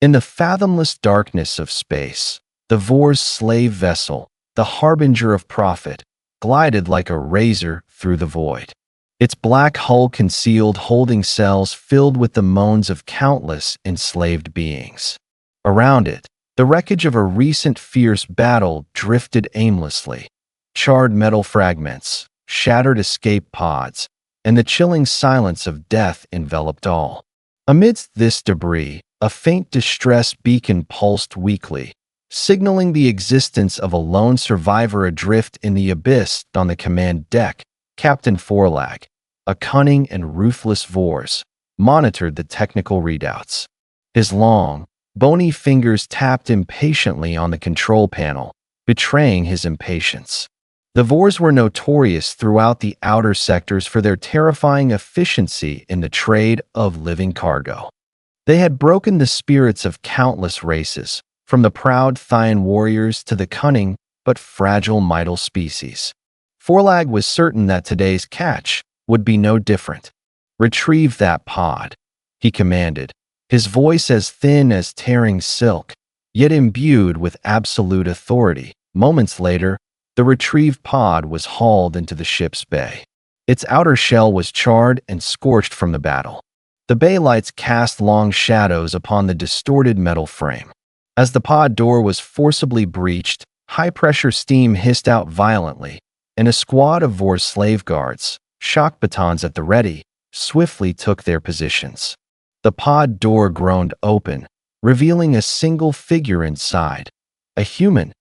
In the fathomless darkness of space, the Vorhes slave vessel, the harbinger of profit, glided like a razor through the void. Its black hull concealed holding cells filled with the moans of countless enslaved beings. Around it, the wreckage of a recent fierce battle drifted aimlessly. Charred metal fragments, shattered escape pods, and the chilling silence of death enveloped all. Amidst this debris, a faint distress beacon pulsed weakly, signaling the existence of a lone survivor adrift in the abyss. On the command deck, Captain Vorhes, a cunning and ruthless Vorhes, monitored the technical readouts. His long, bony fingers tapped impatiently on the control panel, betraying his impatience. The Vorhes were notorious throughout the outer sectors for their terrifying efficiency in the trade of living cargo. They had broken the spirits of countless races, from the proud Thyan warriors to the cunning but fragile Mytal species. Vorhes was certain that today's catch would be no different. "Retrieve that pod," he commanded, his voice as thin as tearing silk, yet imbued with absolute authority. Moments later, the retrieved pod was hauled into the ship's bay. Its outer shell was charred and scorched from the battle. The bay lights cast long shadows upon the distorted metal frame. As the pod door was forcibly breached, high-pressure steam hissed out violently, and a squad of Vorhes slave guards, shock batons at the ready, swiftly took their positions. The pod door groaned open, revealing a single figure inside. A human,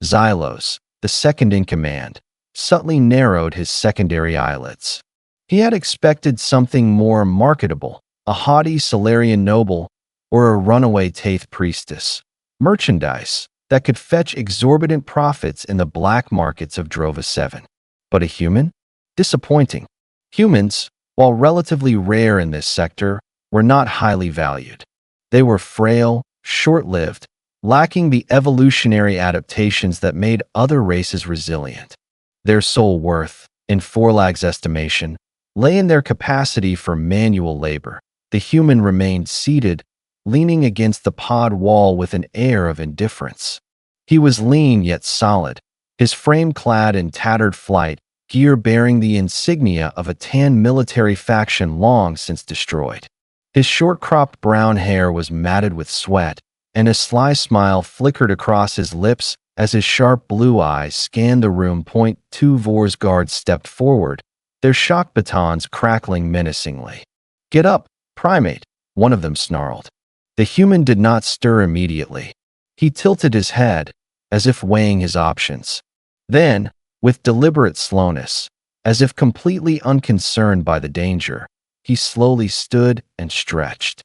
Xylos, the second in command, subtly narrowed his secondary eyelids. He had expected something more marketable, a haughty Solarian noble, or a runaway Taith priestess. Merchandise that could fetch exorbitant profits in the black markets of Drova 7. But a human? Disappointing. Humans, while relatively rare in this sector, were not highly valued. They were frail, short-lived, lacking the evolutionary adaptations that made other races resilient. Their sole worth, in Vorhes' estimation, lay in their capacity for manual labor. The human remained seated, leaning against the pod wall with an air of indifference. He was lean yet solid, his frame clad in tattered flight gear bearing the insignia of a tan military faction long since destroyed. His short-cropped brown hair was matted with sweat, and a sly smile flickered across his lips as his sharp blue eyes scanned the room. Two Vorhes guards stepped forward, their shock batons crackling menacingly. "Get up, primate," one of them snarled. The human did not stir immediately. He tilted his head, as if weighing his options. Then, with deliberate slowness, as if completely unconcerned by the danger, he slowly stood and stretched.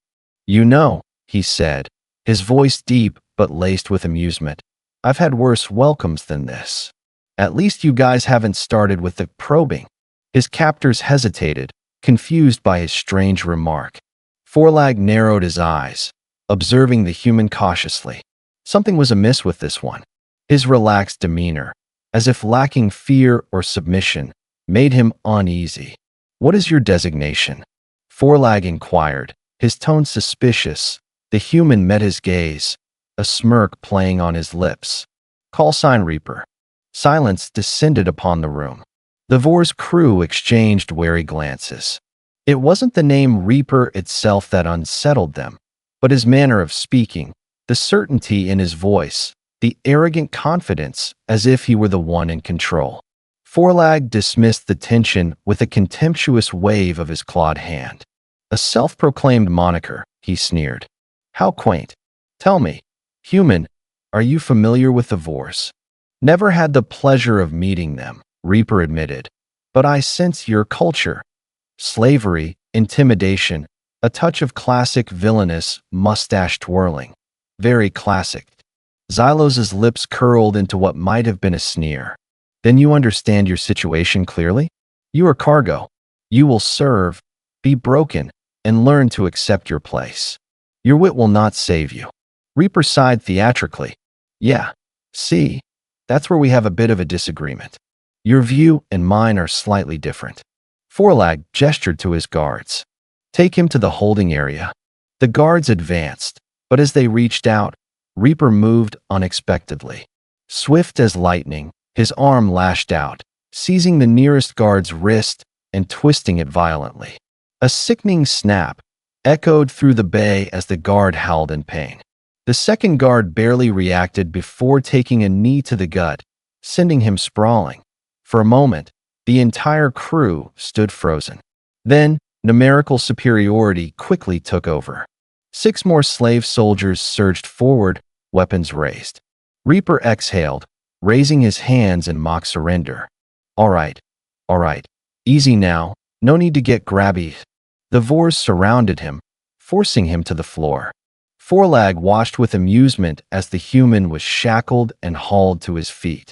"You know," he said, his voice deep but laced with amusement, "I've had worse welcomes than this. At least you guys haven't started with the probing." His captors hesitated, confused by his strange remark. Vorhes narrowed his eyes, observing the human cautiously. Something was amiss with this one. His relaxed demeanor, as if lacking fear or submission, made him uneasy. "What is your designation?" Vorhes inquired, his tone suspicious. The human met his gaze, a smirk playing on his lips. "Callsign Reaper." Silence descended upon the room. The Vorhes crew exchanged wary glances. It wasn't the name Reaper itself that unsettled them, but his manner of speaking, the certainty in his voice, the arrogant confidence as if he were the one in control. Vorhes dismissed the tension with a contemptuous wave of his clawed hand. "A self-proclaimed moniker," he sneered. "How quaint. Tell me, human, are you familiar with the Vorhes?" "Never had the pleasure of meeting them," Reaper admitted, "but I sense your culture. Slavery, intimidation, a touch of classic villainous, mustache twirling. Very classic." Xylos's lips curled into what might have been a sneer. "Then you understand your situation clearly? You are cargo. You will serve, be broken, and learn to accept your place. Your wit will not save you." Reaper sighed theatrically. "Yeah, see, that's where we have a bit of a disagreement. Your view and mine are slightly different." Vorhes gestured to his guards. "Take him to the holding area." The guards advanced, But as they reached out, Reaper moved unexpectedly. Swift as lightning, his arm lashed out, seizing the nearest guard's wrist and twisting it violently. A sickening snap echoed through the bay as the guard howled in pain. The second guard barely reacted before taking a knee to the gut, sending him sprawling. For a moment, the entire crew stood frozen. Then, numerical superiority quickly took over. 6 more slave soldiers surged forward, weapons raised. Reaper exhaled, raising his hands in mock surrender. All right, easy now, no need to get grabby. The Vorhes surrounded him, forcing him to the floor. Vorhes watched with amusement as the human was shackled and hauled to his feet.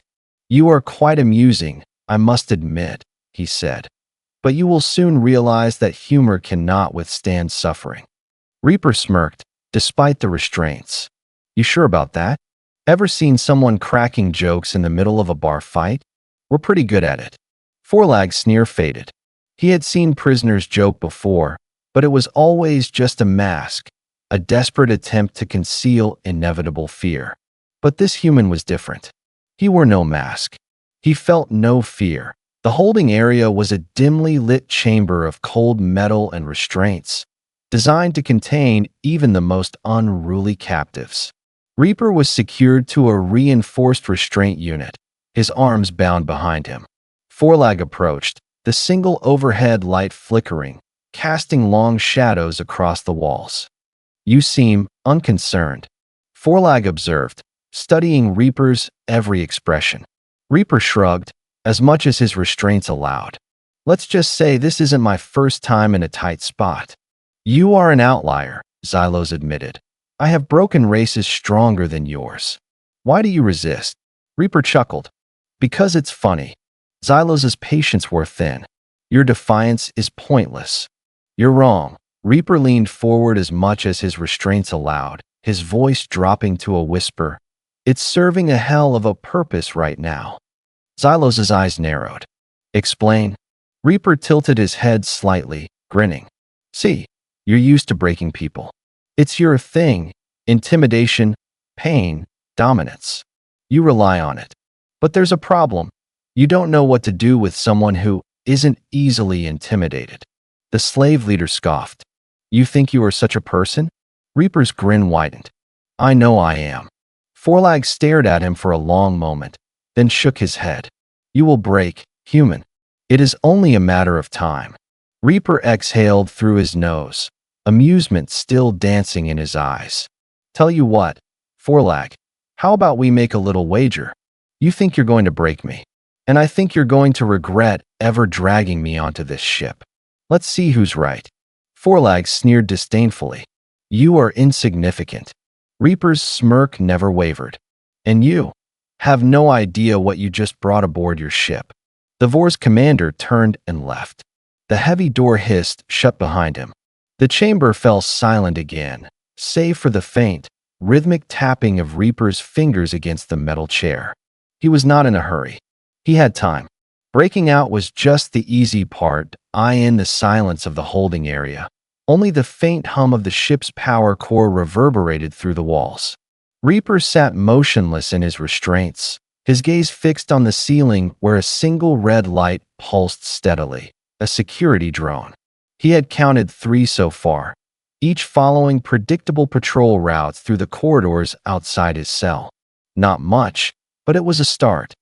"You are quite amusing, I must admit," he said. "But you will soon realize that humor cannot withstand suffering." Reaper smirked, despite the restraints. "You sure about that? Ever seen someone cracking jokes in the middle of a bar fight? We're pretty good at it." Vorhes's sneer faded. He had seen prisoners joke before, but it was always just a mask, a desperate attempt to conceal inevitable fear. But this human was different. He wore no mask. He felt no fear. The holding area was a dimly lit chamber of cold metal and restraints, designed to contain even the most unruly captives. Reaper was secured to a reinforced restraint unit, his arms bound behind him. Vorhes approached, the single overhead light flickering, casting long shadows across the walls. "You seem unconcerned," Vorhes observed, studying Reaper's every expression. Reaper shrugged, as much as his restraints allowed. "Let's just say this isn't my first time in a tight spot." "You are an outlier," Xylos admitted. "I have broken races stronger than yours. Why do you resist?" Reaper chuckled. "Because it's funny. Xylos's patience wore thin. Your defiance is pointless." "You're wrong." Reaper leaned forward as much as his restraints allowed, his voice dropping to a whisper. "It's serving a hell of a purpose right now." Xylos's eyes narrowed. "Explain." Reaper tilted his head slightly, grinning. "See, you're used to breaking people. It's your thing, intimidation, pain, dominance. You rely on it. But there's a problem. You don't know what to do with someone who isn't easily intimidated." The slave leader scoffed. "You think you are such a person?" Reaper's grin widened. "I know I am." Vorhes stared at him for a long moment, then shook his head. "You will break, human. It is only a matter of time." Reaper exhaled through his nose, amusement still dancing in his eyes. "Tell you what, Vorhes, how about we make a little wager? You think you're going to break me, and I think you're going to regret ever dragging me onto this ship. Let's see who's right." Vorhes sneered disdainfully. "You are insignificant." Reaper's smirk never wavered. "And you have no idea what you just brought aboard your ship." The Vorhes commander turned and left. The heavy door hissed shut behind him. The chamber fell silent again, save for the faint, rhythmic tapping of Reaper's fingers against the metal chair. He was not in a hurry. He had time. Breaking out was just the easy part, in the silence of the holding area. Only the faint hum of the ship's power core reverberated through the walls. Reaper sat motionless in his restraints, his gaze fixed on the ceiling where a single red light pulsed steadily, a security drone. He had counted 3 so far, each following predictable patrol routes through the corridors outside his cell. Not much, but it was a start.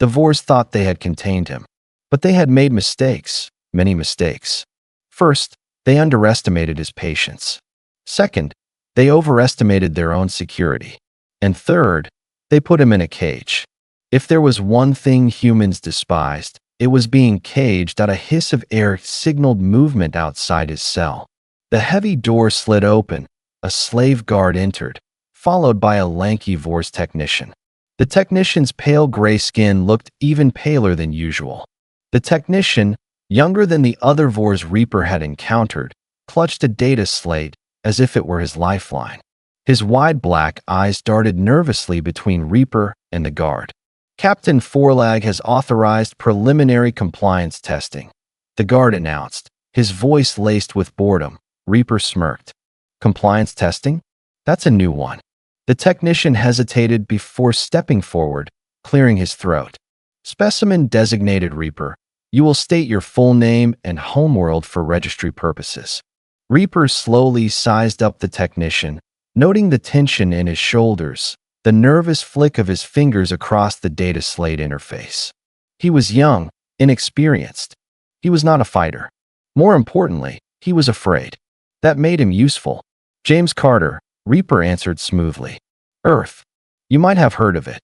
The Vorhes thought they had contained him, but they had made mistakes, many mistakes. First, they underestimated his patience. Second, they overestimated their own security. And third, they put him in a cage. If there was one thing humans despised, it was being caged. A hiss of air signaled movement outside his cell. The heavy door slid open, a slave guard entered, followed by a lanky Vorhes technician. The technician's pale gray skin looked even paler than usual. The technician, younger than the other Vorhes Reaper had encountered, clutched a data slate as if it were his lifeline. His wide black eyes darted nervously between Reaper and the guard. "Captain Vorhes has authorized preliminary compliance testing," the guard announced, his voice laced with boredom. Reaper smirked. "Compliance testing?" That's a new one. The technician hesitated before stepping forward, clearing his throat. Specimen designated Reaper. You will state your full name and homeworld for registry purposes. Reaper slowly sized up the technician, noting the tension in his shoulders, the nervous flick of his fingers across the data slate interface. He was young, inexperienced. He was not a fighter. More importantly, he was afraid. That made him useful. James Carter, Reaper answered smoothly. Earth. You might have heard of it.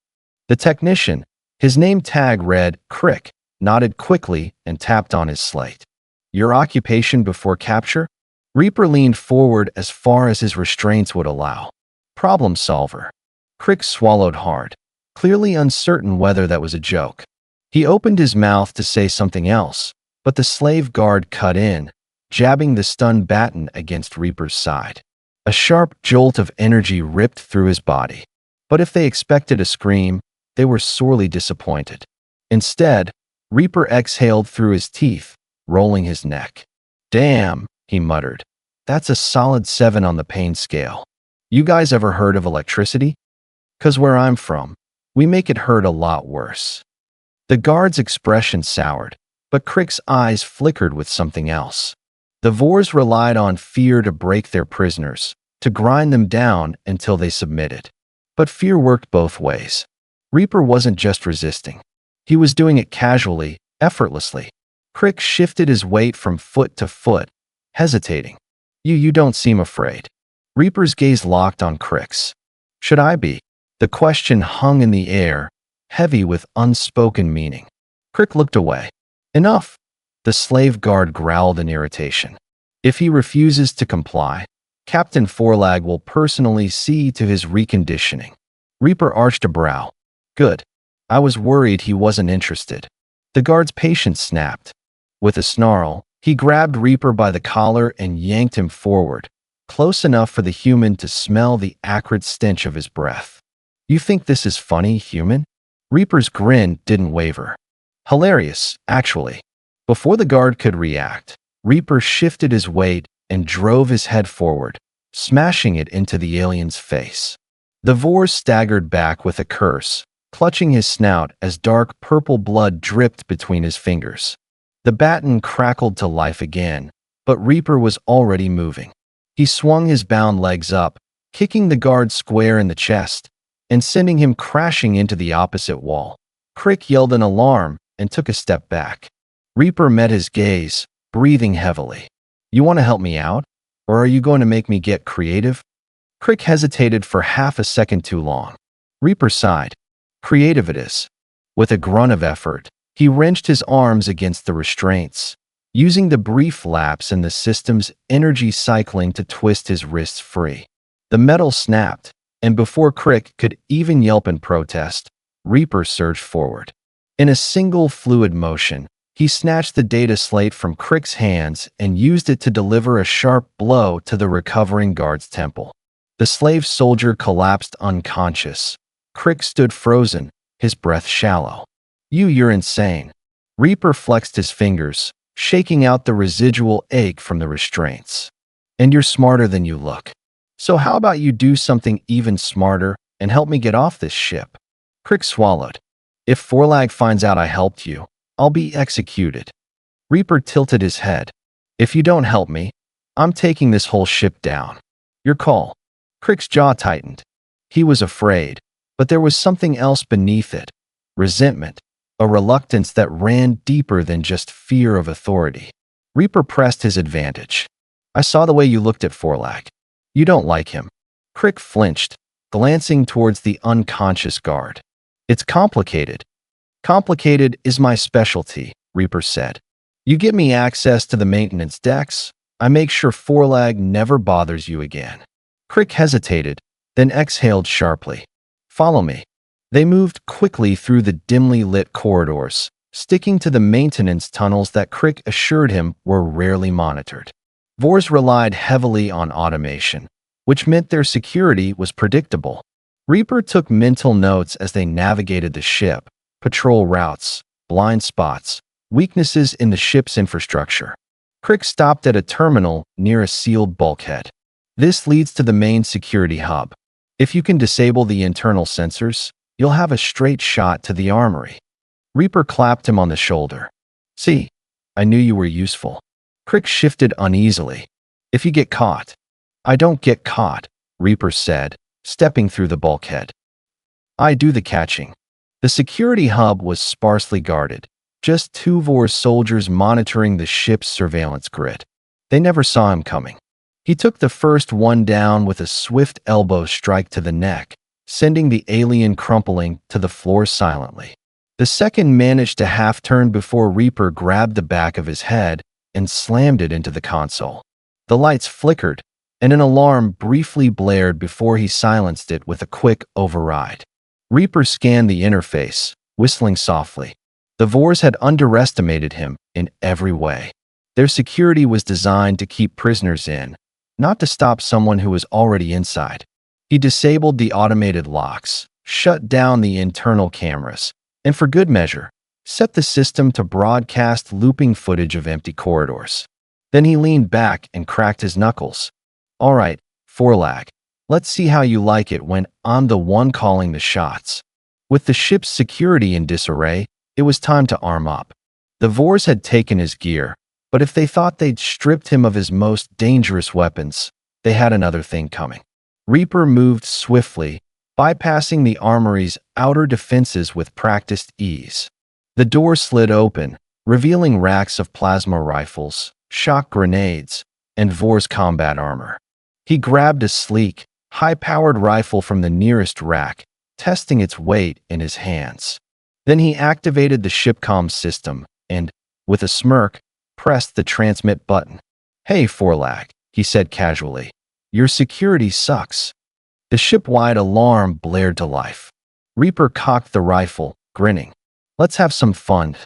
The technician, his name tag read Crick, nodded quickly and tapped on his slate. Your occupation before capture? Reaper leaned forward as far as his restraints would allow. Problem solver. Crick swallowed hard, clearly uncertain whether that was a joke. He opened his mouth to say something else, but the slave guard cut in, jabbing the stun baton against Reaper's side. A sharp jolt of energy ripped through his body. But if they expected a scream, they were sorely disappointed. Instead, Reaper exhaled through his teeth, rolling his neck. Damn, he muttered. That's a solid 7 on the pain scale. You guys ever heard of electricity? 'Cause where I'm from, we make it hurt a lot worse. The guard's expression soured, but Crick's eyes flickered with something else. The Vorhes relied on fear to break their prisoners, to grind them down until they submitted. But fear worked both ways. Reaper wasn't just resisting. He was doing it casually, effortlessly. Crick shifted his weight from foot to foot, hesitating. You don't seem afraid. Reaper's gaze locked on Crick's. Should I be? The question hung in the air, heavy with unspoken meaning. Crick looked away. Enough. The slave guard growled in irritation. If he refuses to comply, Captain Forlag will personally see to his reconditioning. Reaper arched a brow. Good. I was worried he wasn't interested. The guard's patience snapped. With a snarl, he grabbed Reaper by the collar and yanked him forward, close enough for the human to smell the acrid stench of his breath. You think this is funny, human? Reaper's grin didn't waver. Hilarious, actually. Before the guard could react, Reaper shifted his weight and drove his head forward, smashing it into the alien's face. The Vorhes staggered back with a curse, clutching his snout as dark purple blood dripped between his fingers. The baton crackled to life again, but Reaper was already moving. He swung his bound legs up, kicking the guard square in the chest, and sending him crashing into the opposite wall. Crick yelled in alarm and took a step back. Reaper met his gaze, breathing heavily. You want to help me out? Or are you going to make me get creative? Crick hesitated for half a second too long. Reaper sighed. Creative it is. With a grunt of effort, he wrenched his arms against the restraints, using the brief lapse in the system's energy cycling to twist his wrists free. The metal snapped, and before Crick could even yelp in protest, Reaper surged forward. In a single fluid motion, he snatched the data slate from Crick's hands and used it to deliver a sharp blow to the recovering guard's temple. The slave soldier collapsed unconscious. Crick stood frozen, his breath shallow. You're insane. Reaper flexed his fingers, shaking out the residual ache from the restraints. And you're smarter than you look. So how about you do something even smarter and help me get off this ship? Crick swallowed. If Forlag finds out I helped you, I'll be executed. Reaper tilted his head. If you don't help me, I'm taking this whole ship down. Your call. Crick's jaw tightened. He was afraid, but there was something else beneath it. Resentment, a reluctance that ran deeper than just fear of authority. Reaper pressed his advantage. I saw the way you looked at Forlag. You don't like him. Crick flinched, glancing towards the unconscious guard. It's complicated. Complicated is my specialty, Reaper said. You give me access to the maintenance decks, I make sure Forlag never bothers you again. Crick hesitated, then exhaled sharply. Follow me. They moved quickly through the dimly lit corridors, sticking to the maintenance tunnels that Crick assured him were rarely monitored. Vorhes relied heavily on automation, which meant their security was predictable. Reaper took mental notes as they navigated the ship, patrol routes, blind spots, weaknesses in the ship's infrastructure. Crick stopped at a terminal near a sealed bulkhead. This leads to the main security hub. If you can disable the internal sensors, you'll have a straight shot to the armory. Reaper clapped him on the shoulder. See, I knew you were useful. Crick shifted uneasily. If you get caught. I don't get caught, Reaper said, stepping through the bulkhead. I do the catching. The security hub was sparsely guarded, just two Vorhes soldiers monitoring the ship's surveillance grid. They never saw him coming. He took the first one down with a swift elbow strike to the neck, sending the alien crumpling to the floor silently. The second managed to half-turn before Reaper grabbed the back of his head and slammed it into the console. The lights flickered, and an alarm briefly blared before he silenced it with a quick override. Reaper scanned the interface, whistling softly. The Vorhes had underestimated him in every way. Their security was designed to keep prisoners in, not to stop someone who was already inside. He disabled the automated locks, shut down the internal cameras, and for good measure, set the system to broadcast looping footage of empty corridors. Then he leaned back and cracked his knuckles. All right, Forelag, let's see how you like it when I'm the one calling the shots. With the ship's security in disarray, it was time to arm up. The Vorhes had taken his gear, but if they thought they'd stripped him of his most dangerous weapons, they had another thing coming. Reaper moved swiftly, bypassing the armory's outer defenses with practiced ease. The door slid open, revealing racks of plasma rifles, shock grenades, and Vorhes combat armor. He grabbed a sleek, high-powered rifle from the nearest rack, testing its weight in his hands. Then he activated the shipcom system and, with a smirk, pressed the transmit button. Hey, Forelag, he said casually. Your security sucks. The ship-wide alarm blared to life. Reaper cocked the rifle, grinning. Let's have some fun.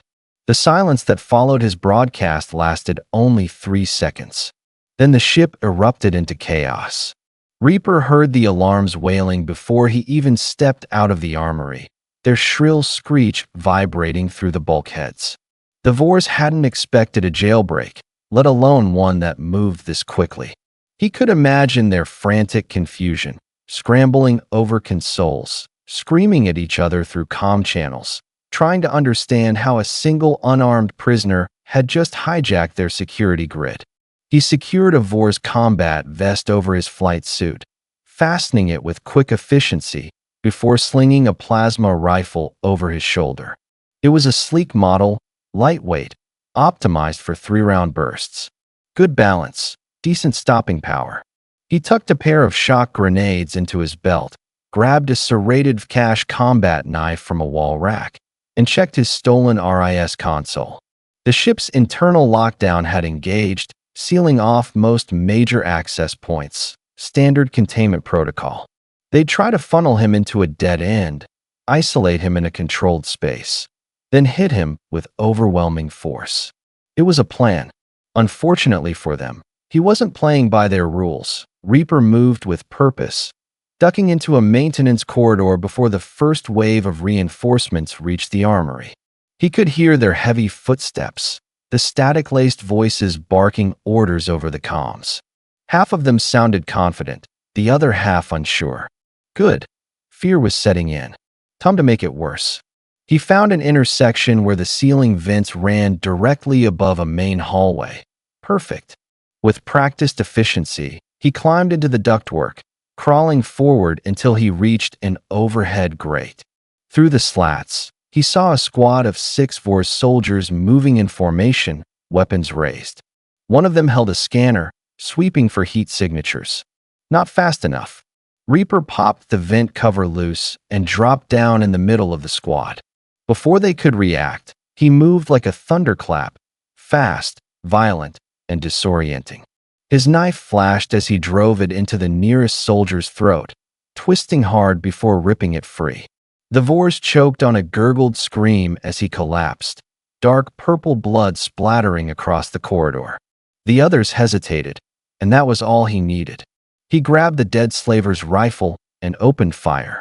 The silence that followed his broadcast lasted only 3 seconds. Then the ship erupted into chaos. Reaper heard the alarms wailing before he even stepped out of the armory, their shrill screech vibrating through the bulkheads. The Vorhes hadn't expected a jailbreak, let alone one that moved this quickly. He could imagine their frantic confusion, scrambling over consoles, screaming at each other through comm channels, trying to understand how a single unarmed prisoner had just hijacked their security grid. He secured a Vorhes combat vest over his flight suit, fastening it with quick efficiency before slinging a plasma rifle over his shoulder. It was a sleek model, lightweight, optimized for 3-round bursts. Good balance, decent stopping power. He tucked a pair of shock grenades into his belt, grabbed a serrated cash combat knife from a wall rack, and checked his stolen RIS console. The ship's internal lockdown had engaged, sealing off most major access points, standard containment protocol. They'd try to funnel him into a dead end, isolate him in a controlled space, then hit him with overwhelming force. It was a plan. Unfortunately for them, he wasn't playing by their rules. Reaper moved with purpose, ducking into a maintenance corridor before the first wave of reinforcements reached the armory. He could hear their heavy footsteps, the static-laced voices barking orders over the comms. Half of them sounded confident, the other half unsure. Good. Fear was setting in. Time to make it worse. He found an intersection where the ceiling vents ran directly above a main hallway. Perfect. With practiced efficiency, he climbed into the ductwork, crawling forward until he reached an overhead grate. Through the slats, he saw a squad of 6 Vorhes soldiers moving in formation, weapons raised. One of them held a scanner, sweeping for heat signatures. Not fast enough. Reaper popped the vent cover loose and dropped down in the middle of the squad. Before they could react, he moved like a thunderclap, fast, violent, and disorienting. His knife flashed as he drove it into the nearest soldier's throat, twisting hard before ripping it free. The Vorhes choked on a gurgled scream as he collapsed, dark purple blood splattering across the corridor. The others hesitated, and that was all he needed. He grabbed the dead slaver's rifle and opened fire.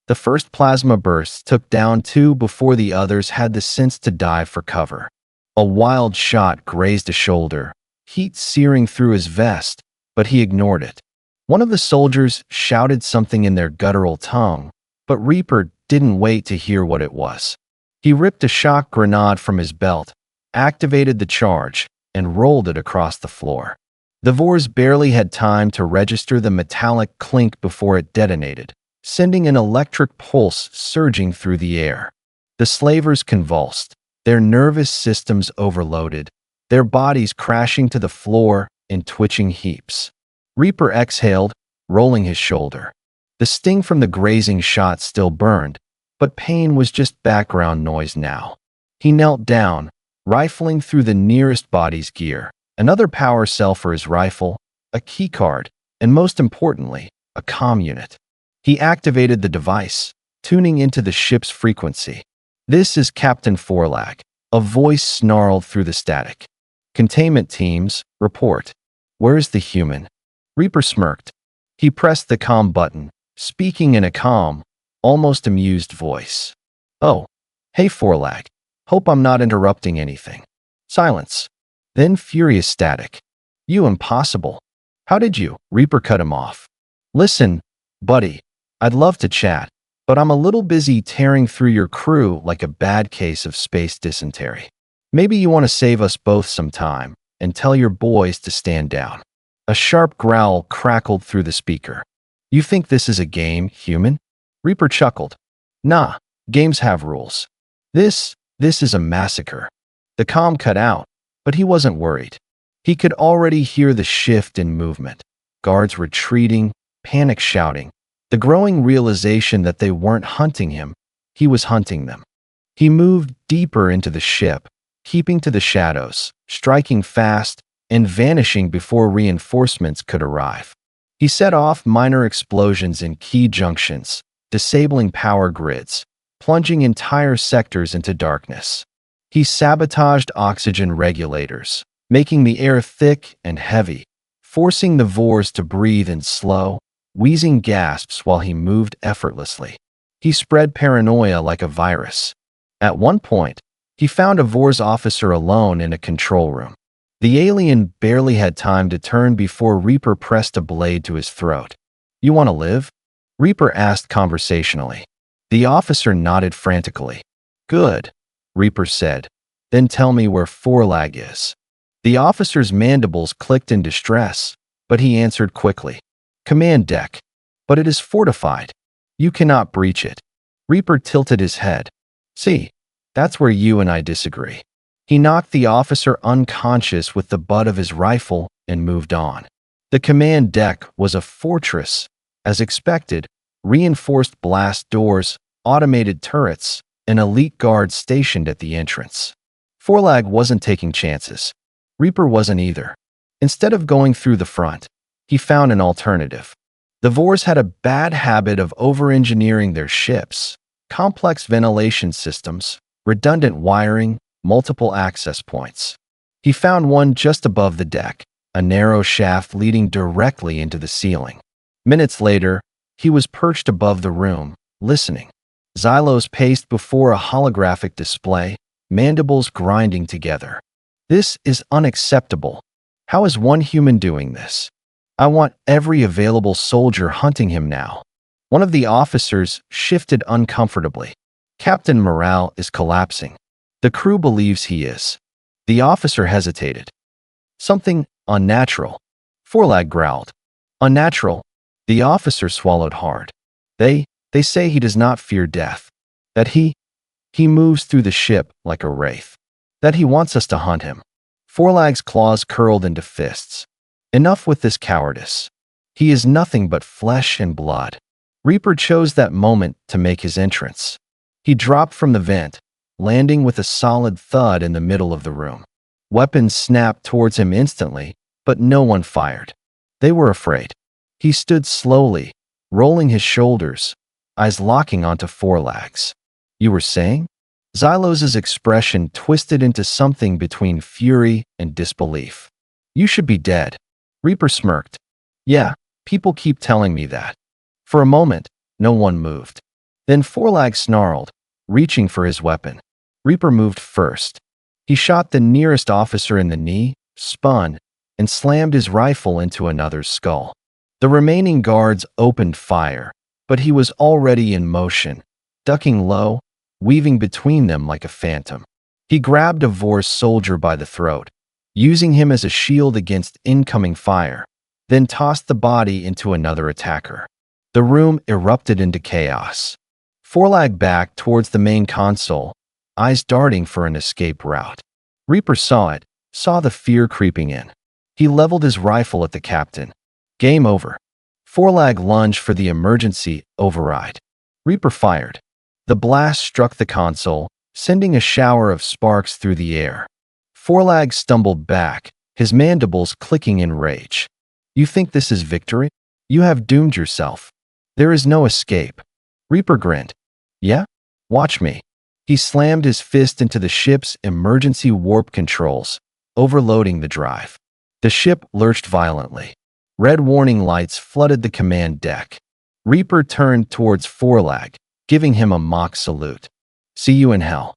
The first plasma bursts took down 2 before the others had the sense to dive for cover. A wild shot grazed a shoulder, heat searing through his vest, but he ignored it. One of the soldiers shouted something in their guttural tongue, but Reaper didn't wait to hear what it was. He ripped a shock grenade from his belt, activated the charge, and rolled it across the floor. The Vorhes barely had time to register the metallic clink before it detonated, sending an electric pulse surging through the air. The slavers convulsed, their nervous systems overloaded, their bodies crashing to the floor in twitching heaps. Reaper exhaled, rolling his shoulder. The sting from the grazing shot still burned, but pain was just background noise now. He knelt down, rifling through the nearest body's gear, another power cell for his rifle, a keycard, and most importantly, a comm unit. He activated the device, tuning into the ship's frequency. "This is Captain Vorhes," a voice snarled through the static. "Containment teams, report. Where's the human?" Reaper smirked. He pressed the comm button, speaking in a calm, almost amused voice. "Oh, hey Vorhes. Hope I'm not interrupting anything." Silence. Then furious static. "You impossible. How did you?" Reaper cut him off. "Listen, buddy, I'd love to chat, but I'm a little busy tearing through your crew like a bad case of space dysentery. Maybe you want to save us both some time and tell your boys to stand down." A sharp growl crackled through the speaker. "You think this is a game, human?" Reaper chuckled. "Nah, games have rules. This is a massacre." The comm cut out, but he wasn't worried. He could already hear the shift in movement. Guards retreating, panic shouting, the growing realization that they weren't hunting him, he was hunting them. He moved deeper into the ship, keeping to the shadows, striking fast, and vanishing before reinforcements could arrive. He set off minor explosions in key junctions, disabling power grids, plunging entire sectors into darkness. He sabotaged oxygen regulators, making the air thick and heavy, forcing the Vorhes to breathe in slow, wheezing gasps while he moved effortlessly. He spread paranoia like a virus. At one point, he found a Vorhes officer alone in a control room. The alien barely had time to turn before Reaper pressed a blade to his throat. "You want to live?" Reaper asked conversationally. The officer nodded frantically. "Good," Reaper said. "Then tell me where Vorhes is." The officer's mandibles clicked in distress, but he answered quickly. "Command deck. But it is fortified. You cannot breach it." Reaper tilted his head. "See, that's where you and I disagree." He knocked the officer unconscious with the butt of his rifle and moved on. The command deck was a fortress, as expected, reinforced blast doors, automated turrets, and elite guards stationed at the entrance. Vorhes wasn't taking chances. Reaper wasn't either. Instead of going through the front, he found an alternative. The Vorhes had a bad habit of over-engineering their ships, complex ventilation systems, redundant wiring, multiple access points. He found one just above the deck, a narrow shaft leading directly into the ceiling. Minutes later, he was perched above the room, listening. Xylos paced before a holographic display, mandibles grinding together. "This is unacceptable. How is one human doing this? I want every available soldier hunting him now." One of the officers shifted uncomfortably. "Captain, morale is collapsing. The crew believes he is." The officer hesitated. "Something unnatural," Vorhes growled. "Unnatural?" The officer swallowed hard. They say he does not fear death. That he moves through the ship like a wraith. That he wants us to hunt him." Vorhes' claws curled into fists. "Enough with this cowardice. He is nothing but flesh and blood." Reaper chose that moment to make his entrance. He dropped from the vent, landing with a solid thud in the middle of the room. Weapons snapped towards him instantly, but no one fired. They were afraid. He stood slowly, rolling his shoulders, eyes locking onto Vorhes. "You were saying?" Xylos' expression twisted into something between fury and disbelief. "You should be dead." Reaper smirked. "Yeah, people keep telling me that." For a moment, no one moved. Then Vorhes snarled, reaching for his weapon. Reaper moved first. He shot the nearest officer in the knee, spun, and slammed his rifle into another's skull. The remaining guards opened fire, but he was already in motion, ducking low, weaving between them like a phantom. He grabbed a Vorhes soldier by the throat, using him as a shield against incoming fire, then tossed the body into another attacker. The room erupted into chaos. Vorhes backed towards the main console, eyes darting for an escape route. Reaper saw it, saw the fear creeping in. He leveled his rifle at the captain. Game over. Vorhes lunged for the emergency override. Reaper fired. The blast struck the console, sending a shower of sparks through the air. Vorhes stumbled back, his mandibles clicking in rage. You think this is victory? You have doomed yourself. There is no escape. Reaper grinned. Yeah? Watch me. He slammed his fist into the ship's emergency warp controls, overloading the drive. The ship lurched violently. Red warning lights flooded the command deck. Reaper turned towards Vorhes, giving him a mock salute. See you in hell.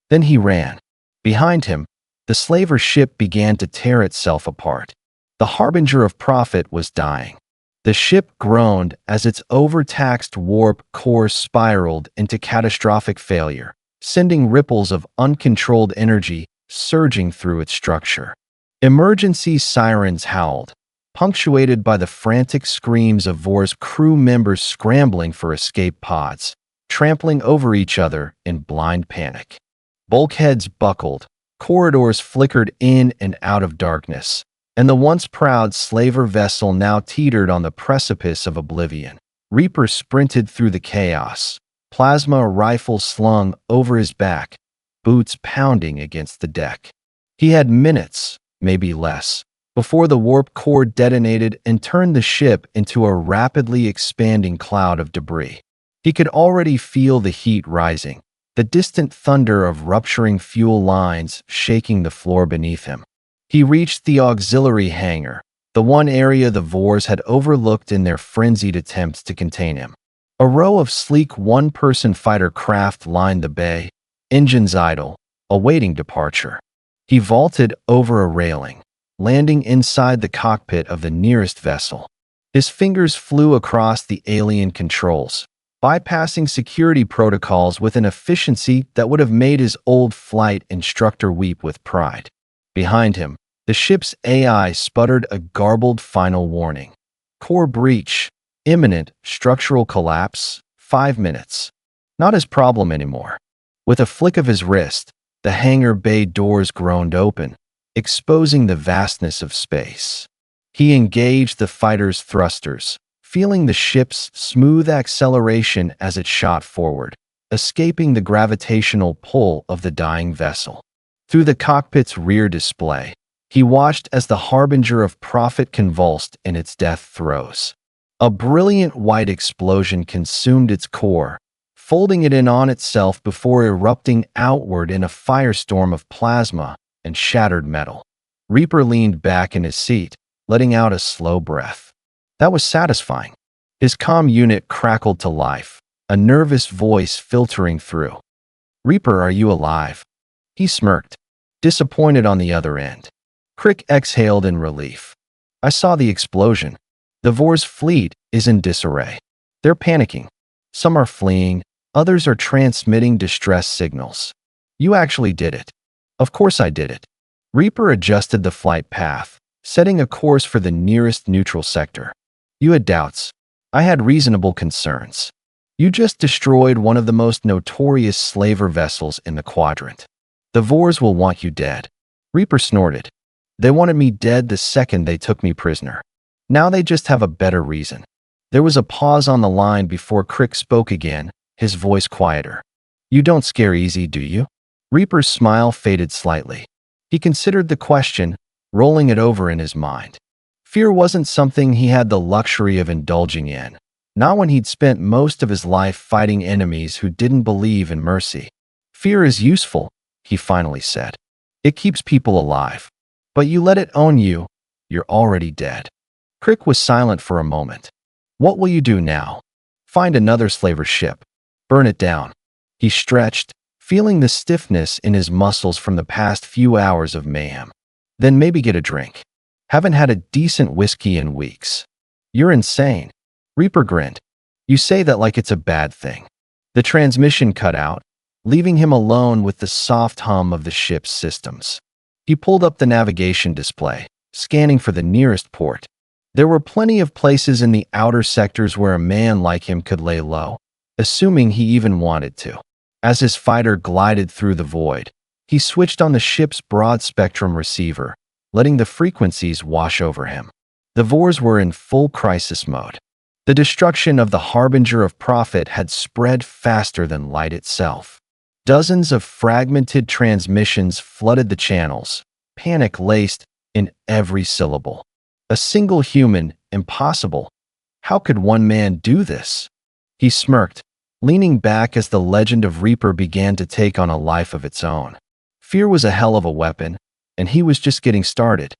Then he ran. Behind him, the slaver ship began to tear itself apart. The harbinger of profit was dying. The ship groaned as its overtaxed warp core spiraled into catastrophic failure, sending ripples of uncontrolled energy surging through its structure. Emergency sirens howled, punctuated by the frantic screams of Vorhes crew members scrambling for escape pods, trampling over each other in blind panic. Bulkheads buckled, corridors flickered in and out of darkness, and the once proud slaver vessel now teetered on the precipice of oblivion. Reaper sprinted through the chaos, plasma rifle slung over his back, boots pounding against the deck. He had minutes, maybe less, before the warp core detonated and turned the ship into a rapidly expanding cloud of debris. He could already feel the heat rising, the distant thunder of rupturing fuel lines shaking the floor beneath him. He reached the auxiliary hangar, the one area the Vorhes had overlooked in their frenzied attempts to contain him. A row of sleek one-person fighter craft lined the bay, engines idle, awaiting departure. He vaulted over a railing, landing inside the cockpit of the nearest vessel. His fingers flew across the alien controls, bypassing security protocols with an efficiency that would have made his old flight instructor weep with pride. Behind him, the ship's AI sputtered a garbled final warning. Core breach. Imminent structural collapse. 5 minutes. Not his problem anymore. With a flick of his wrist, the hangar bay doors groaned open, exposing the vastness of space. He engaged the fighter's thrusters, feeling the ship's smooth acceleration as it shot forward, escaping the gravitational pull of the dying vessel. Through the cockpit's rear display, he watched as the harbinger of profit convulsed in its death throes. A brilliant white explosion consumed its core, folding it in on itself before erupting outward in a firestorm of plasma and shattered metal. Reaper leaned back in his seat, letting out a slow breath. That was satisfying. His comm unit crackled to life, a nervous voice filtering through. "Reaper, are you alive?" He smirked, disappointed on the other end. Crick exhaled in relief. "I saw the explosion. The Vorhes fleet is in disarray. They're panicking. Some are fleeing, others are transmitting distress signals. You actually did it." "Of course I did it." Reaper adjusted the flight path, setting a course for the nearest neutral sector. "You had doubts. I had reasonable concerns. You just destroyed one of the most notorious slaver vessels in the quadrant. The Vorhes will want you dead." Reaper snorted. "They wanted me dead the second they took me prisoner. Now they just have a better reason." There was a pause on the line before Crick spoke again, his voice quieter. "You don't scare easy, do you?" Reaper's smile faded slightly. He considered the question, rolling it over in his mind. Fear wasn't something he had the luxury of indulging in, not when he'd spent most of his life fighting enemies who didn't believe in mercy. "Fear is useful," he finally said. "It keeps people alive. But you let it own you, you're already dead." Crick was silent for a moment. "What will you do now?" "Find another slaver ship. Burn it down." He stretched, feeling the stiffness in his muscles from the past few hours of mayhem. "Then maybe get a drink. Haven't had a decent whiskey in weeks." You're insane. Reaper grinned. You say that like it's a bad thing. The transmission cut out, leaving him alone with the soft hum of the ship's systems. He pulled up the navigation display, scanning for the nearest port. There were plenty of places in the outer sectors where a man like him could lay low, assuming he even wanted to. As his fighter glided through the void, he switched on the ship's broad-spectrum receiver, letting the frequencies wash over him. The Vorhes were in full crisis mode. The destruction of the harbinger of profit had spread faster than light itself. Dozens of fragmented transmissions flooded the channels, panic laced in every syllable. A single human, impossible. How could one man do this? He smirked, leaning back as the legend of Reaper began to take on a life of its own. Fear was a hell of a weapon, and he was just getting started.